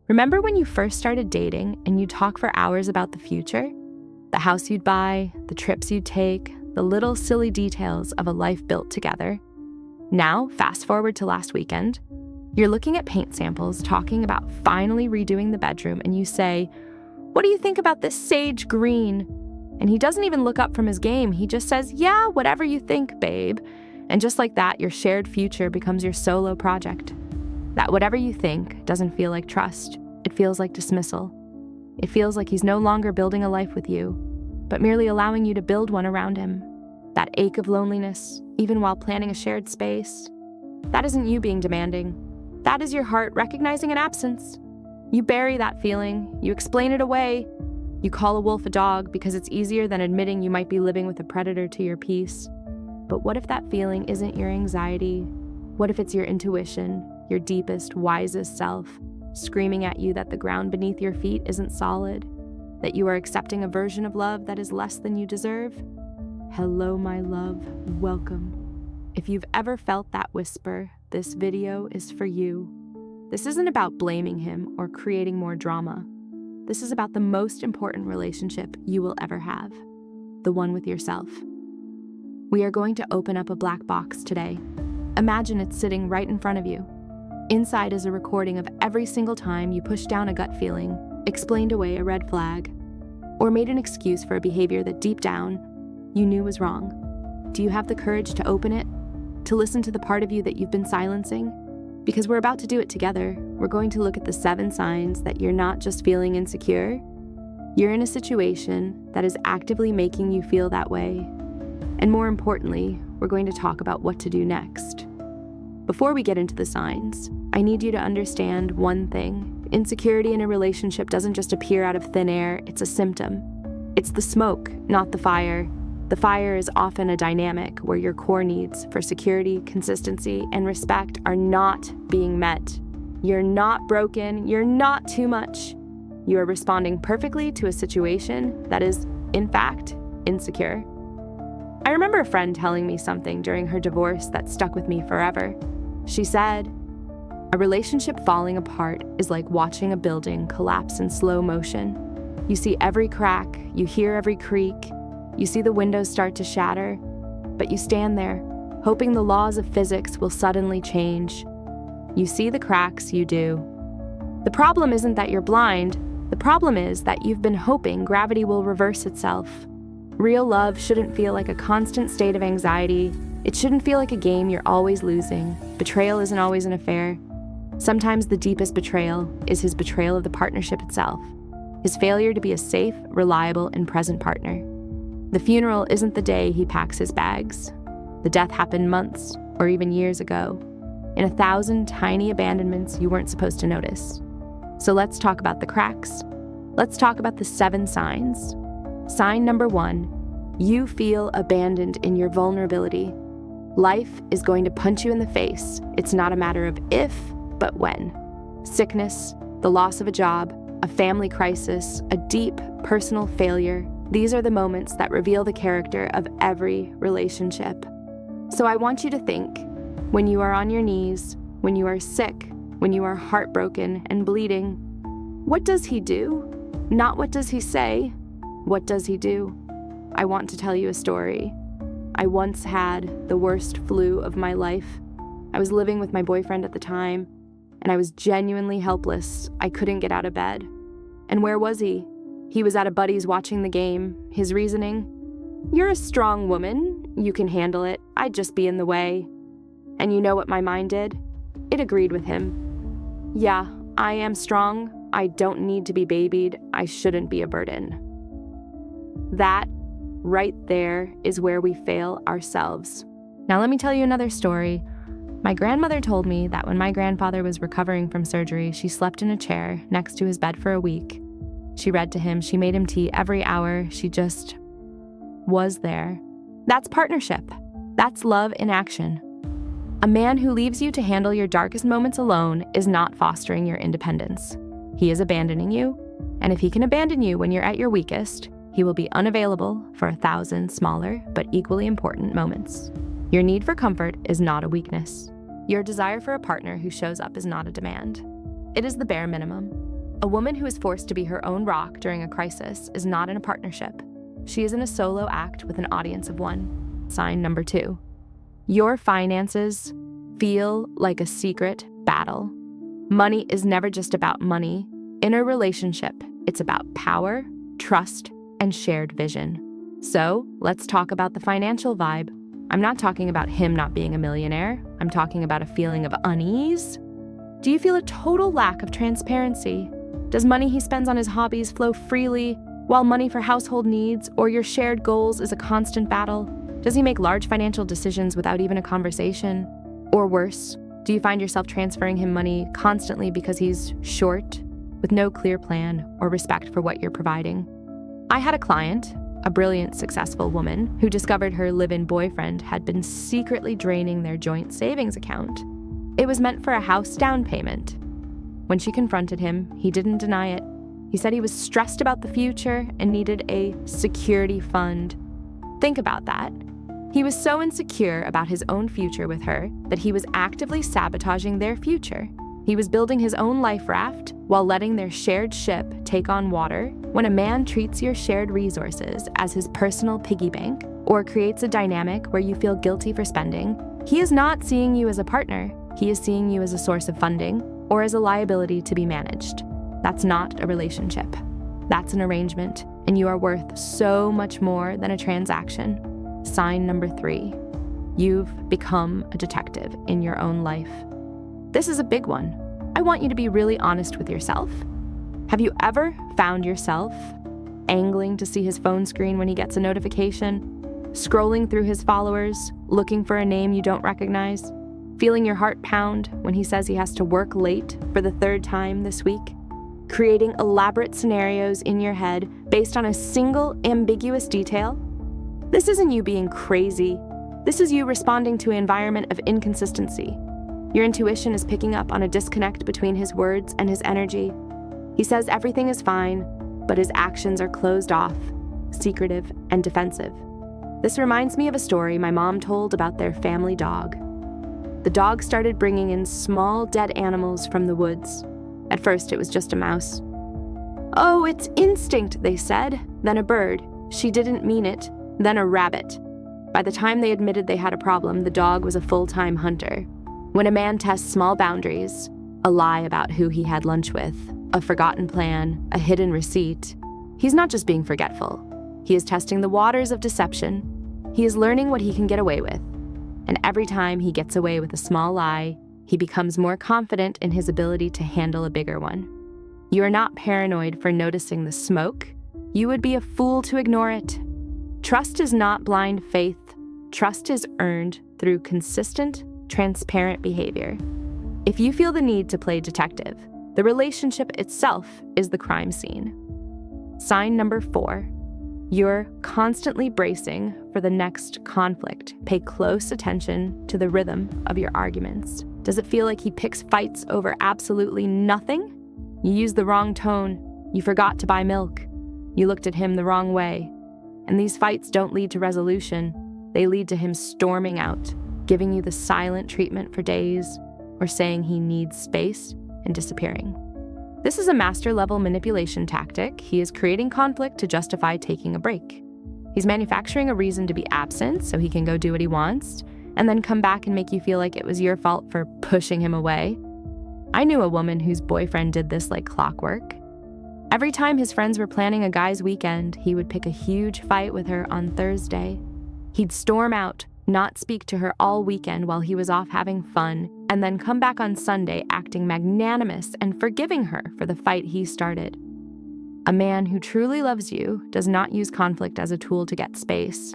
Remember when you first started dating and you'd talk for hours about the future? The house you'd buy, the trips you'd take, the little silly details of a life built together. Now, fast forward to last weekend, you're looking at paint samples, talking about finally redoing the bedroom, and you say, "What do you think about this sage green?" And he doesn't even look up from his game. He just says, "Yeah, whatever you think, babe." And just like that, your shared future becomes your solo project. That whatever you think doesn't feel like trust. It feels like dismissal. It feels like he's no longer building a life with you, but merely allowing you to build one around him. That ache of loneliness, even while planning a shared space, that isn't you being demanding. That is your heart recognizing an absence. You bury that feeling, you explain it away, you call a wolf a dog because it's easier than admitting you might be living with a predator to your peace. But what if that feeling isn't your anxiety? What if it's your intuition, your deepest, wisest self, screaming at you that the ground beneath your feet isn't solid, that you are accepting a version of love that is less than you deserve? Hello, my love, welcome. If you've ever felt that whisper, this video is for you. This isn't about blaming him or creating more drama. This is about the most important relationship you will ever have, the one with yourself. We are going to open up a black box today. Imagine it's sitting right in front of you. Inside is a recording of every single time you pushed down a gut feeling, explained away a red flag, or made an excuse for a behavior that deep down you knew was wrong. Do you have the courage to open it? To listen to the part of you that you've been silencing? Because we're about to do it together. We're going to look at the 7 signs that you're not just feeling insecure. You're in a situation that is actively making you feel that way. And more importantly, we're going to talk about what to do next. Before we get into the signs, I need you to understand one thing. Insecurity in a relationship doesn't just appear out of thin air, it's a symptom. It's the smoke, not the fire. The fire is often a dynamic where your core needs for security, consistency, and respect are not being met. You're not broken, you're not too much. You are responding perfectly to a situation that is, in fact, insecure. I remember a friend telling me something during her divorce that stuck with me forever. She said, "A relationship falling apart is like watching a building collapse in slow motion. You see every crack, you hear every creak, you see the windows start to shatter, but you stand there, hoping the laws of physics will suddenly change. You see the cracks, you do. The problem isn't that you're blind, the problem is that you've been hoping gravity will reverse itself. Real love shouldn't feel like a constant state of anxiety. It shouldn't feel like a game you're always losing. Betrayal isn't always an affair. Sometimes the deepest betrayal is his betrayal of the partnership itself, his failure to be a safe, reliable, and present partner. The funeral isn't the day he packs his bags. The death happened months or even years ago, in 1,000 tiny abandonments you weren't supposed to notice. So let's talk about the cracks. Let's talk about the 7 signs. Sign number 1, you feel abandoned in your vulnerability. Life is going to punch you in the face. It's not a matter of if, but when. Sickness, the loss of a job, a family crisis, a deep personal failure. These are the moments that reveal the character of every relationship. So I want you to think, when you are on your knees, when you are sick, when you are heartbroken and bleeding, what does he do? Not what does he say? What does he do? I want to tell you a story. I once had the worst flu of my life. I was living with my boyfriend at the time, and I was genuinely helpless. I couldn't get out of bed. And where was he? He was at a buddy's watching the game. His reasoning? "You're a strong woman. You can handle it. I'd just be in the way." And you know what my mind did? It agreed with him. Yeah, I am strong. I don't need to be babied. I shouldn't be a burden. That right there is where we fail ourselves. Now let me tell you another story. My grandmother told me that when my grandfather was recovering from surgery, she slept in a chair next to his bed for a week. She read to him, she made him tea every hour, she just was there. That's partnership. That's love in action. A man who leaves you to handle your darkest moments alone is not fostering your independence. He is abandoning you, and if he can abandon you when you're at your weakest, he will be unavailable for 1,000 smaller but equally important moments. Your need for comfort is not a weakness. Your desire for a partner who shows up is not a demand. It is the bare minimum. A woman who is forced to be her own rock during a crisis is not in a partnership. She is in a solo act with an audience of one. Sign number 2. Your finances feel like a secret battle. Money is never just about money. In a relationship, it's about power, trust, and shared vision. So let's talk about the financial vibe. I'm not talking about him not being a millionaire. I'm talking about a feeling of unease. Do you feel a total lack of transparency? Does money he spends on his hobbies flow freely, while money for household needs or your shared goals is a constant battle? Does he make large financial decisions without even a conversation? Or worse, do you find yourself transferring him money constantly because he's short, with no clear plan or respect for what you're providing? I had a client, a brilliant, successful woman, who discovered her live-in boyfriend had been secretly draining their joint savings account. It was meant for a house down payment. When she confronted him, he didn't deny it. He said he was stressed about the future and needed a security fund. Think about that. He was so insecure about his own future with her that he was actively sabotaging their future. He was building his own life raft while letting their shared ship take on water. When a man treats your shared resources as his personal piggy bank or creates a dynamic where you feel guilty for spending, he is not seeing you as a partner. He is seeing you as a source of funding or as a liability to be managed. That's not a relationship. That's an arrangement, and you are worth so much more than a transaction. Sign number 3. You've become a detective in your own life. This is a big one. I want you to be really honest with yourself. Have you ever found yourself angling to see his phone screen when he gets a notification, scrolling through his followers, looking for a name you don't recognize, feeling your heart pound when he says he has to work late for the 3rd time this week, creating elaborate scenarios in your head based on a single ambiguous detail? This isn't you being crazy. This is you responding to an environment of inconsistency. Your intuition is picking up on a disconnect between his words and his energy. He says everything is fine, but his actions are closed off, secretive, and defensive. This reminds me of a story my mom told about their family dog. The dog started bringing in small dead animals from the woods. At first, it was just a mouse. "Oh, it's instinct," they said. Then a bird. She didn't mean it. Then a rabbit. By the time they admitted they had a problem, the dog was a full-time hunter. When a man tests small boundaries, a lie about who he had lunch with, a forgotten plan, a hidden receipt, he's not just being forgetful. He is testing the waters of deception. He is learning what he can get away with. And every time he gets away with a small lie, he becomes more confident in his ability to handle a bigger one. You are not paranoid for noticing the smoke. You would be a fool to ignore it. Trust is not blind faith. Trust is earned through consistent, transparent behavior. If you feel the need to play detective, the relationship itself is the crime scene. Sign number 4. You're constantly bracing for the next conflict. Pay close attention to the rhythm of your arguments. Does it feel like he picks fights over absolutely nothing? You used the wrong tone. You forgot to buy milk. You looked at him the wrong way. And these fights don't lead to resolution. They lead to him storming out, giving you the silent treatment for days, or saying he needs space and disappearing. This is a master-level manipulation tactic. He is creating conflict to justify taking a break. He's manufacturing a reason to be absent so he can go do what he wants, and then come back and make you feel like it was your fault for pushing him away. I knew a woman whose boyfriend did this like clockwork. Every time his friends were planning a guy's weekend, he would pick a huge fight with her on Thursday. He'd storm out, not speak to her all weekend while he was off having fun, and then come back on Sunday acting magnanimous and forgiving her for the fight he started. A man who truly loves you does not use conflict as a tool to get space.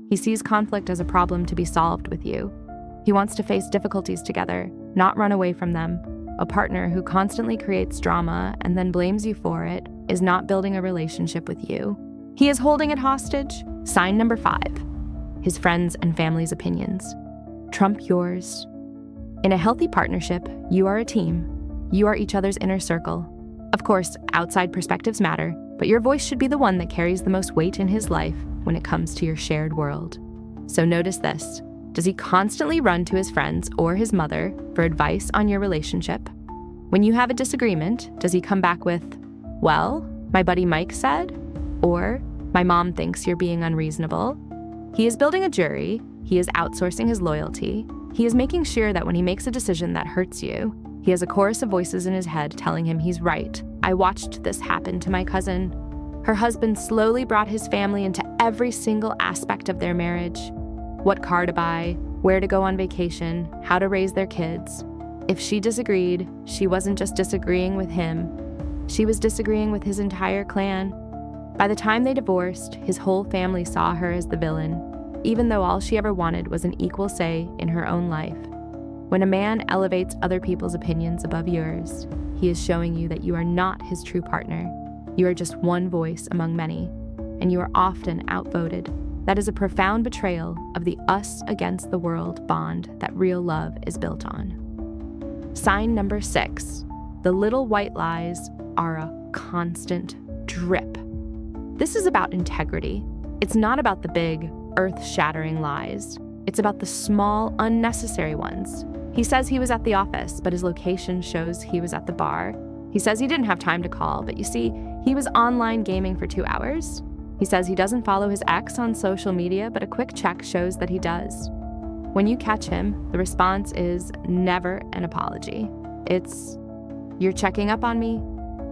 He sees conflict as a problem to be solved with you. He wants to face difficulties together, not run away from them. A partner who constantly creates drama and then blames you for it is not building a relationship with you. He is holding it hostage. Sign number 5. His friends' and family's opinions trump yours. In a healthy partnership, you are a team. You are each other's inner circle. Of course, outside perspectives matter, but your voice should be the one that carries the most weight in his life when it comes to your shared world. So notice this. Does he constantly run to his friends or his mother for advice on your relationship? When you have a disagreement, does he come back with, "Well, my buddy Mike said," or "My mom thinks you're being unreasonable"? He is building a jury. He is outsourcing his loyalty. He is making sure that when he makes a decision that hurts you, he has a chorus of voices in his head telling him he's right. I watched this happen to my cousin. Her husband slowly brought his family into every single aspect of their marriage. What car to buy, where to go on vacation, how to raise their kids. If she disagreed, she wasn't just disagreeing with him. She was disagreeing with his entire clan. By the time they divorced, his whole family saw her as the villain, even though all she ever wanted was an equal say in her own life. When a man elevates other people's opinions above yours, he is showing you that you are not his true partner. You are just one voice among many, and you are often outvoted. That is a profound betrayal of the us against the world bond that real love is built on. Sign number 6. The little white lies are a constant drip. This is about integrity. It's not about the big, earth-shattering lies. It's about the small, unnecessary ones. He says he was at the office, but his location shows he was at the bar. He says he didn't have time to call, but you see, he was online gaming for 2 hours. He says he doesn't follow his ex on social media, but a quick check shows that he does. When you catch him, the response is never an apology. It's, "You're checking up on me,"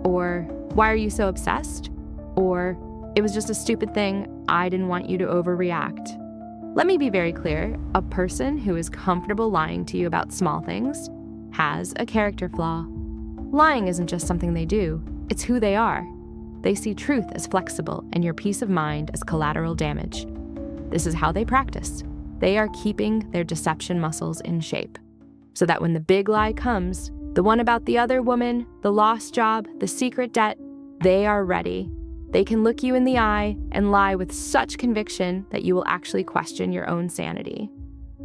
or "Why are you so obsessed?" or "It was just a stupid thing, I didn't want you to overreact." Let me be very clear, a person who is comfortable lying to you about small things has a character flaw. Lying isn't just something they do, it's who they are. They see truth as flexible and your peace of mind as collateral damage. This is how they practice. They are keeping their deception muscles in shape, so that when the big lie comes, the one about the other woman, the lost job, the secret debt, they are ready. They can look you in the eye and lie with such conviction that you will actually question your own sanity.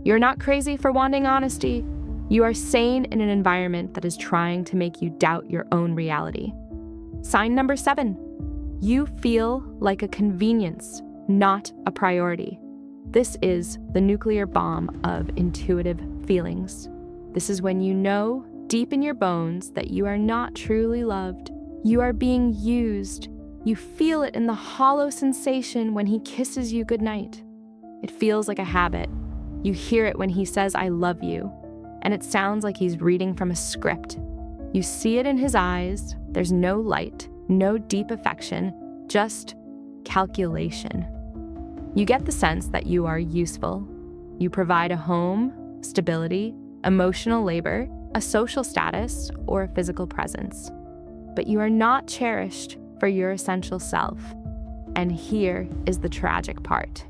You're not crazy for wanting honesty. You are sane in an environment that is trying to make you doubt your own reality. Sign number 7. You feel like a convenience, not a priority. This is the nuclear bomb of intuitive feelings. This is when you know deep in your bones that you are not truly loved. You are being used. You feel it in the hollow sensation when he kisses you goodnight. It feels like a habit. You hear it when he says, "I love you," and it sounds like he's reading from a script. You see it in his eyes. There's no light, no deep affection, just calculation. You get the sense that you are useful. You provide a home, stability, emotional labor, a social status, or a physical presence. But you are not cherished for your essential self. And here is the tragic part.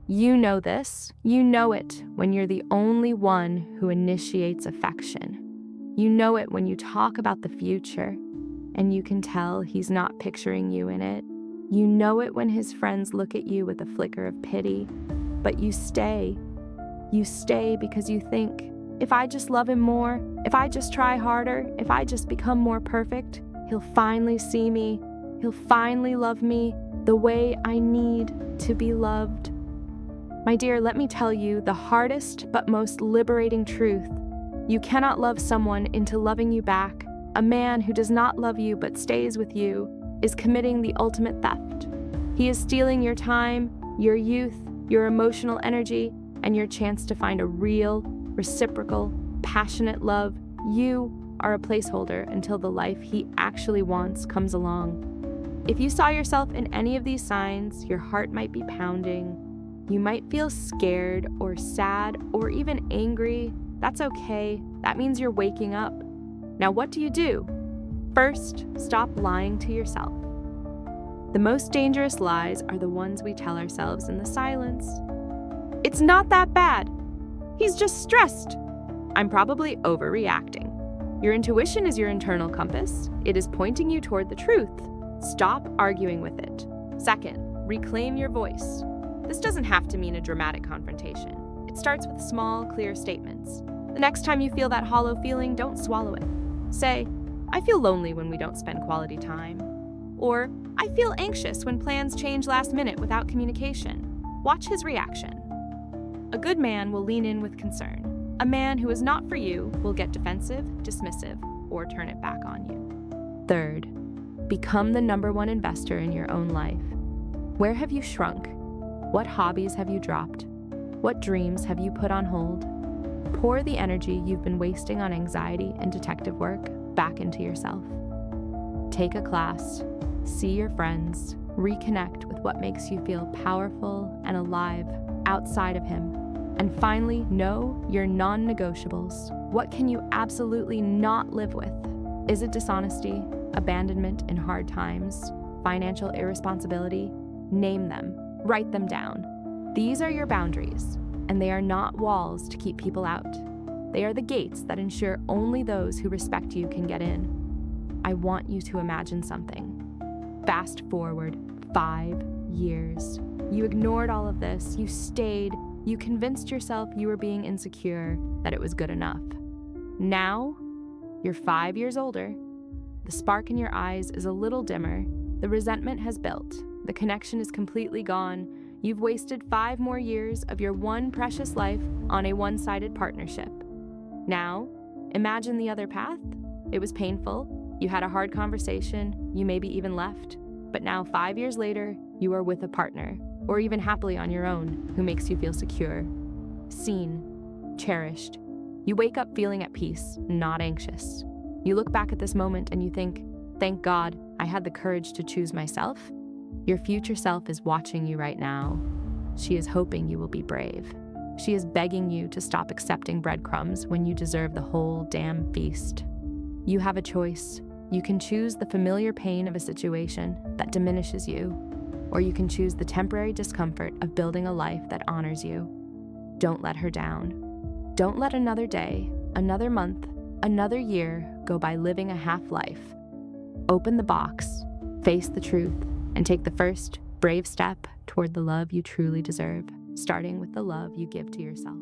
You know this. You know it when you're the only one who initiates affection. You know it when you talk about the future, and you can tell he's not picturing you in it. You know it when his friends look at you with a flicker of pity, but you stay. You stay because you think, if I just love him more, if I just try harder, if I just become more perfect, he'll finally see me. He'll finally love me the way I need to be loved. My dear, let me tell you the hardest but most liberating truth. You cannot love someone into loving you back. A man who does not love you but stays with you is committing the ultimate theft. He is stealing your time, your youth, your emotional energy, and your chance to find a real, reciprocal, passionate love. You are a placeholder until the life he actually wants comes along. If you saw yourself in any of these signs, your heart might be pounding. You might feel scared or sad or even angry. That's okay. That means you're waking up. Now, what do? First, stop lying to yourself. The most dangerous lies are the ones we tell ourselves in the silence. It's not that bad. He's just stressed. I'm probably overreacting. Your intuition is your internal compass. It is pointing you toward the truth. Stop arguing with it. Second, reclaim your voice. This doesn't have to mean a dramatic confrontation. It starts with small, clear statements. The next time you feel that hollow feeling, don't swallow it. Say, "I feel lonely when we don't spend quality time." Or, "I feel anxious when plans change last minute without communication." Watch his reaction. A good man will lean in with concern. A man who is not for you will get defensive, dismissive, or turn it back on you. Third, become the #1 investor in your own life. Where have you shrunk? What hobbies have you dropped? What dreams have you put on hold? Pour the energy you've been wasting on anxiety and detective work back into yourself. Take a class, see your friends, reconnect with what makes you feel powerful and alive outside of him. And finally, know your non-negotiables. What can you absolutely not live with? Is it dishonesty, abandonment in hard times, financial irresponsibility? Name them, write them down. These are your boundaries, and they are not walls to keep people out. They are the gates that ensure only those who respect you can get in. I want you to imagine something. Fast forward 5 years. You ignored all of this, you stayed, you convinced yourself you were being insecure, that it was good enough. Now, you're 5 years older. The spark in your eyes is a little dimmer. The resentment has built. The connection is completely gone. You've wasted 5 more years of your one precious life on a one-sided partnership. Now, imagine the other path. It was painful. You had a hard conversation. You maybe even left. But now, 5 years later, you are with a partner, or even happily on your own, who makes you feel secure, seen, cherished. You wake up feeling at peace, not anxious. You look back at this moment and you think, thank God I had the courage to choose myself. Your future self is watching you right now. She is hoping you will be brave. She is begging you to stop accepting breadcrumbs when you deserve the whole damn feast. You have a choice. You can choose the familiar pain of a situation that diminishes you, or you can choose the temporary discomfort of building a life that honors you. Don't let her down. Don't let another day, another month, another year go by living a half-life. Open the box, face the truth, and take the first brave step toward the love you truly deserve, starting with the love you give to yourself.